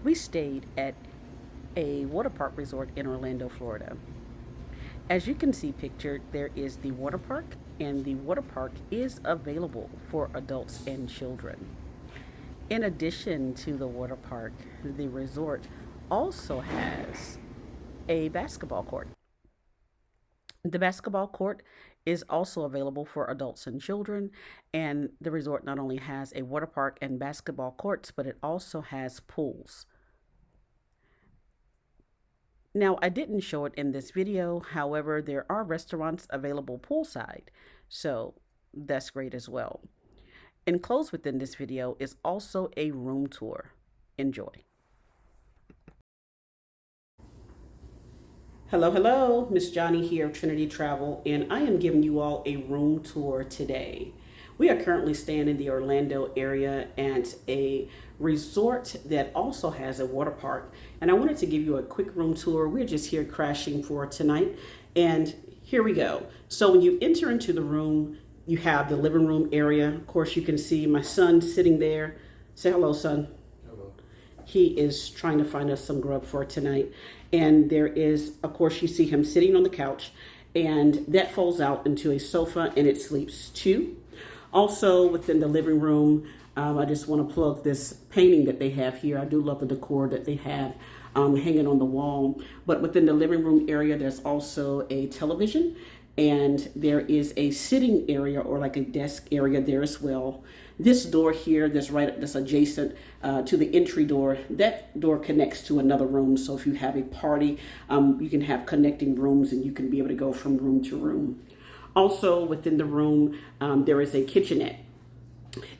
we stayed at a water park resort in Orlando, Florida. As you can see pictured, there is the water park, and the water park is available for adults and children. In addition to the water park, the resort also has a basketball court. The basketball court is also available for adults and children, and the resort not only has a water park and basketball courts, but it also has pools. Now, I didn't show it in this video, however, there are restaurants available poolside, so that's great as well. Enclosed within this video is also a room tour. Enjoy. Hello, hello, Miss Johnny here of Trinity Travel, and I am giving you all a room tour today. We are currently staying in the Orlando area at a resort that also has a water park, and I wanted to give you a quick room tour. We're just here crashing for tonight, and here we go. So when you enter into the room, you have the living room area. Of course, you can see my son sitting there. Say hello, son. He is trying to find us some grub for tonight. And there is, of course, you see him sitting on the couch, and that folds out into a sofa and it sleeps too. Also within the living room, I just want to plug this painting that they have here. I do love the decor that they have hanging on the wall. But within the living room area, there's also a television, and there is a sitting area or like a desk area there as well. This door here that's adjacent to the entry door, that door connects to another room. So if you have a party, you can have connecting rooms and you can be able to go from room to room. Also within the room, there is a kitchenette,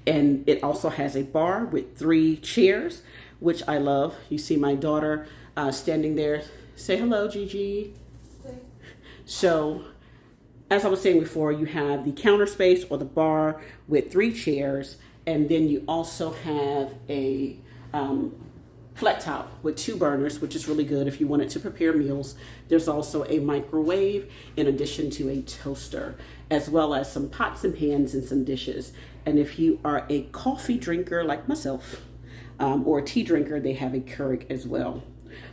and it also has a bar with 3 chairs, which I love. You see my daughter standing there. Say hello, Gigi. So, as I was saying before, you have the counter space or the bar with 3 chairs, and then you also have a flat top with 2 burners, which is really good if you wanted to prepare meals. There's also a microwave in addition to a toaster, as well as some pots and pans and some dishes. And if you are a coffee drinker like myself, or a tea drinker, they have a Keurig as well.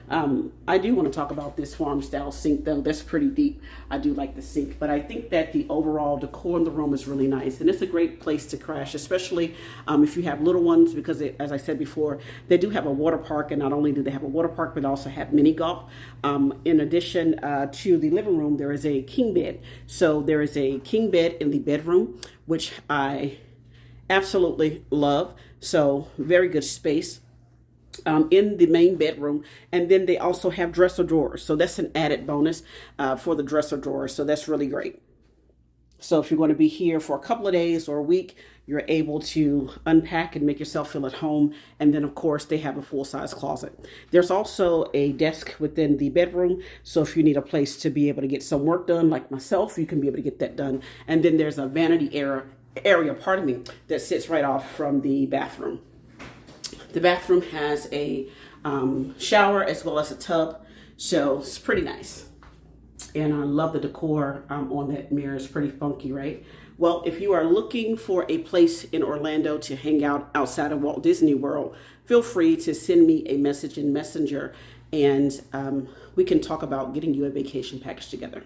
I do want to talk about this farm style sink though. That's pretty deep. I do like the sink, but I think that the overall decor in the room is really nice, and it's a great place to crash, especially if you have little ones, because as I said before, they do have a water park, and not only do they have a water park, but they also have mini golf. In addition to the living room, there is a king bed. So there is a king bed in the bedroom, which I absolutely love. So very good space in the main bedroom, and then they also have dresser drawers, so that's an added bonus for the dresser drawers, so that's really great. So if you're going to be here for a couple of days or a week, you're able to unpack and make yourself feel at home. And then of course they have a full-size closet. There's also a desk within the bedroom, so if you need a place to be able to get some work done like myself, you can be able to get that done. And then there's a vanity area that sits right off from the bathroom. The bathroom has a shower as well as a tub, so it's pretty nice. And I love the decor on that mirror. It's pretty funky, right? Well, if you are looking for a place in Orlando to hang out outside of Walt Disney World, feel free to send me a message in Messenger, and we can talk about getting you a vacation package together.